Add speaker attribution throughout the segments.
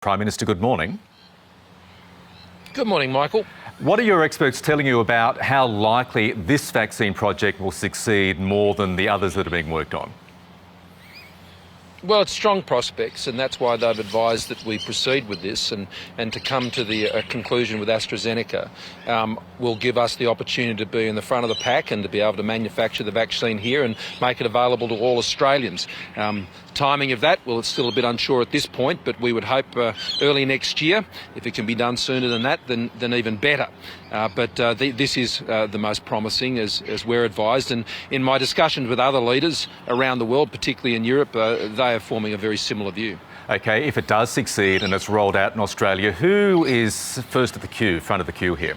Speaker 1: Prime Minister, good morning.
Speaker 2: Good morning, Michael.
Speaker 1: What are your experts telling you about how likely this vaccine project will succeed more than the others that are being worked on?
Speaker 2: Well, it's strong prospects, and that's why they've advised that we proceed with this and to come to the conclusion with AstraZeneca will give us the opportunity to be in the front of the pack and to be able to manufacture the vaccine here and make it available to all Australians. Timing of that, well, it's still a bit unsure at this point, but we would hope early next year. If it can be done sooner than that, then even better. This is the most promising, as we're advised. And in my discussions with other leaders around the world, particularly in Europe, they are forming a very similar view.
Speaker 1: OK, if it does succeed and it's rolled out in Australia, who is first of the queue, front of the queue here?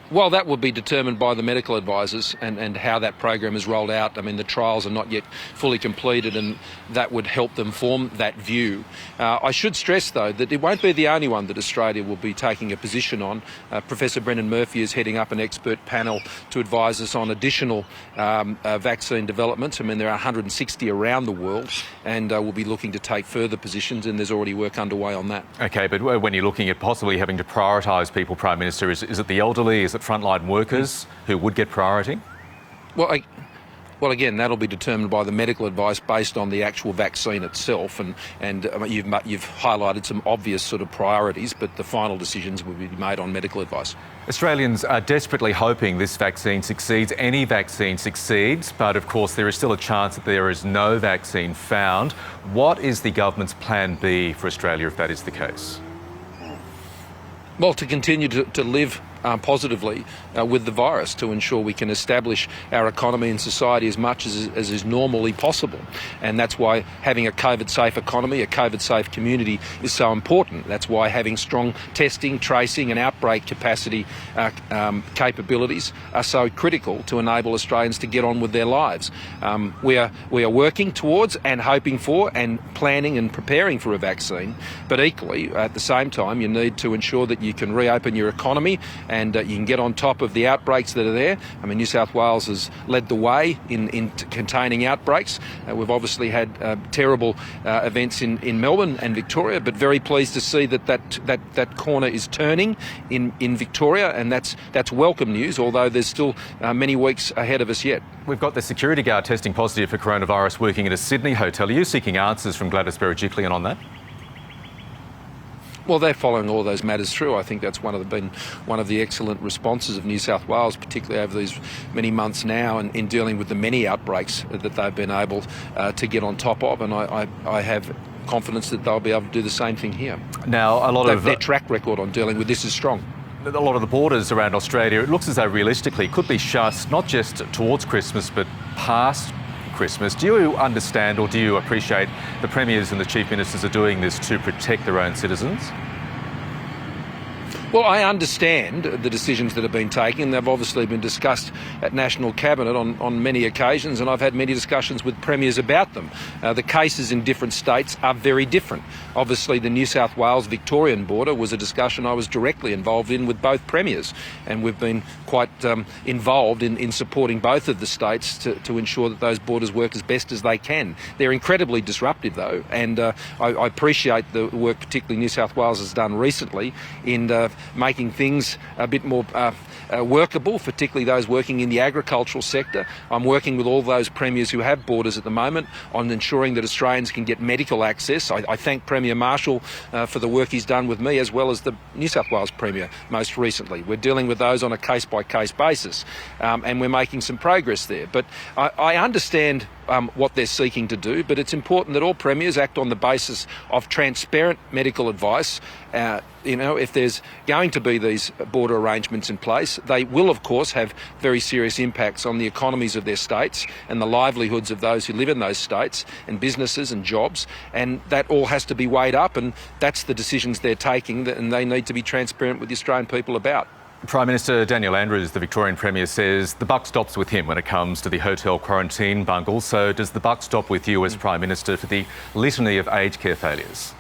Speaker 2: Well, that will be determined by the medical advisors and how that program is rolled out. I mean, the trials are not yet fully completed, and that would help them form that view. I should stress, though, that it won't be the only one that Australia will be taking a position on. Professor Brendan Murphy is heading up an expert panel to advise us on additional vaccine developments. I mean, there are 160 around the world, and we'll be looking to take further positions, and there's already work underway on that.
Speaker 1: OK, but when you're looking at possibly having to prioritise people, Prime Minister, is it the elderly? Is it frontline workers who would get priority?
Speaker 2: Well, again, that'll be determined by the medical advice based on the actual vaccine itself, and you've highlighted some obvious sort of priorities, but the final decisions will be made on medical advice.
Speaker 1: Australians are desperately hoping this vaccine succeeds. Any vaccine succeeds, but of course there is still a chance that there is no vaccine found. What is the government's plan B for Australia if that is the case?
Speaker 2: Well, to continue to live positively with the virus, to ensure we can establish our economy and society as much as is normally possible. And that's why having a COVID-safe economy, a COVID-safe community is so important. That's why having strong testing, tracing and outbreak capacity capabilities are so critical to enable Australians to get on with their lives. We are working towards and hoping for and planning and preparing for a vaccine, but equally at the same time you need to ensure that you can reopen your economy and you can get on top of the outbreaks that are there. I mean, New South Wales has led the way in containing outbreaks. We've obviously had terrible events in Melbourne and Victoria, but very pleased to see that corner is turning in Victoria, and that's welcome news, although there's still many weeks ahead of us yet.
Speaker 1: We've got the security guard testing positive for coronavirus working at a Sydney hotel. Are you seeking answers from Gladys Berejiklian on that?
Speaker 2: Well, they're following all those matters through. I think that's been one of the excellent responses of New South Wales, particularly over these many months now, and in dealing with the many outbreaks that they've been able to get on top of. And I have confidence that they'll be able to do the same thing here.
Speaker 1: Now,
Speaker 2: their track record on dealing with this is strong.
Speaker 1: A lot of the borders around Australia, it looks as though realistically could be shut not just towards Christmas but past Christmas. Do you understand or do you appreciate the premiers and the chief ministers are doing this to protect their own citizens?
Speaker 2: Well, I understand the decisions that have been taken. They've obviously been discussed at National Cabinet on many occasions, and I've had many discussions with premiers about them. The cases in different states are very different. Obviously, the New South Wales-Victorian border was a discussion I was directly involved in with both premiers, and we've been quite involved in supporting both of the states to ensure that those borders work as best as they can. They're incredibly disruptive, though, and I appreciate the work particularly New South Wales has done recently in making things a bit more workable, particularly those working in the agricultural sector. I'm working with all those premiers who have borders at the moment on ensuring that Australians can get medical access. I thank Premier Marshall for the work he's done with me, as well as the New South Wales Premier most recently. We're dealing with those on a case-by-case basis, and we're making some progress there. But I understand what they're seeking to do, but it's important that all premiers act on the basis of transparent medical advice. If there's going to be these border arrangements in place, they will, of course, have very serious impacts on the economies of their states and the livelihoods of those who live in those states and businesses and jobs, and that all has to be weighed up, and that's the decisions they're taking, and they need to be transparent with the Australian people about.
Speaker 1: Prime Minister Daniel Andrews, the Victorian Premier, says the buck stops with him when it comes to the hotel quarantine bungle. So does the buck stop with you as Prime Minister for the litany of aged care failures?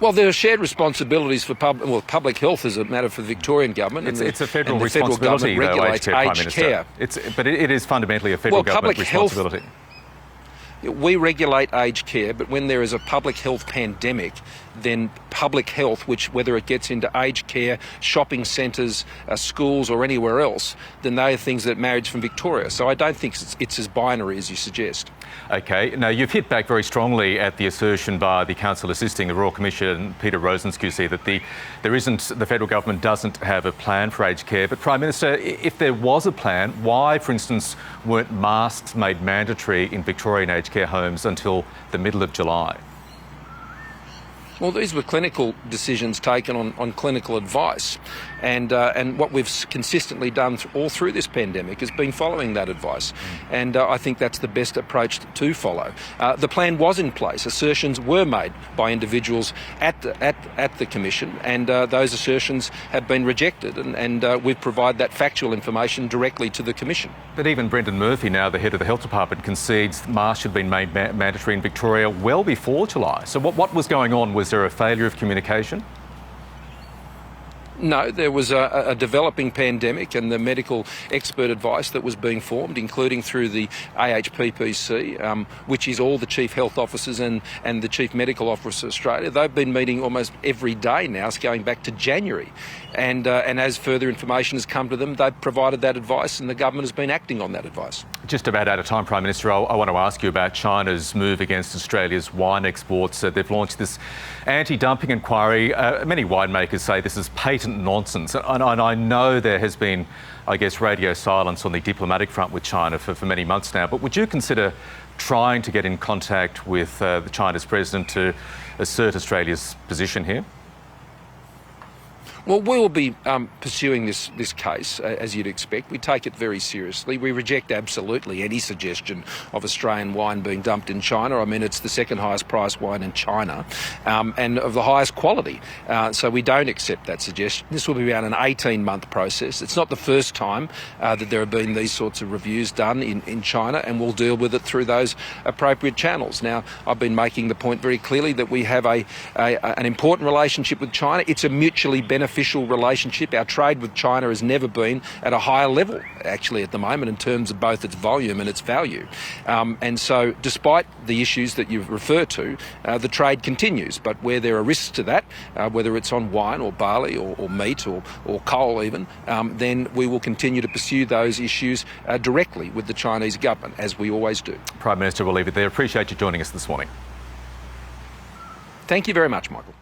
Speaker 2: Well, there are shared responsibilities for public health as a matter for the Victorian government.
Speaker 1: It's a federal responsibility, though, aged care, Prime Minister. But it is fundamentally a federal government responsibility.
Speaker 2: We regulate aged care, but when there is a public health pandemic, then public health, which whether it gets into aged care, shopping centres, schools or anywhere else, then they are things that marriage from Victoria. So I don't think it's as binary as you suggest.
Speaker 1: OK. Now, you've hit back very strongly at the assertion by the council assisting the Royal Commission, Peter Rosen's QC, that the federal government doesn't have a plan for aged care. But, Prime Minister, if there was a plan, why, for instance, weren't masks made mandatory in Victorian aged care homes until the middle of July?
Speaker 2: Well, these were clinical decisions taken on clinical advice, and what we've consistently done all through this pandemic has been following that advice, and I think that's the best approach to follow. The plan was in place. Assertions were made by individuals at the Commission, and those assertions have been rejected, and we've provided that factual information directly to the Commission.
Speaker 1: But even Brendan Murphy, now the head of the Health Department, concedes masks should have been made mandatory in Victoria well before July. So what was going on? Was there a failure of communication?
Speaker 2: No, there was a developing pandemic, and the medical expert advice that was being formed, including through the AHPPC, which is all the chief health officers and the chief medical officer of Australia. They've been meeting almost every day now, it's going back to January. And as further information has come to them, they've provided that advice, and the government has been acting on that advice. Just about out of time, Prime Minister. I want to ask you about China's move against Australia's wine exports. They've launched this anti-dumping inquiry. Many winemakers say this is patent nonsense. And I know there has been, I guess, radio silence on the diplomatic front with China for many months now. But would you consider trying to get in contact with China's president to assert Australia's position here? Well, we will be pursuing this case, as you'd expect. We take it very seriously. We reject absolutely any suggestion of Australian wine being dumped in China. I mean, it's the second highest priced wine in China, and of the highest quality. So we don't accept that suggestion. This will be around an 18-month process. It's not the first time that there have been these sorts of reviews done in China, and we'll deal with it through those appropriate channels. Now, I've been making the point very clearly that we have an important relationship with China. It's a mutually beneficial relationship. Our trade with China has never been at a higher level, actually, at the moment, in terms of both its volume and its value. And so, despite the issues that you've referred to, the trade continues. But where there are risks to that, whether it's on wine or barley or meat or coal even, then we will continue to pursue those issues directly with the Chinese government, as we always do. Prime Minister, we'll leave it there. Appreciate you joining us this morning. Thank you very much, Michael.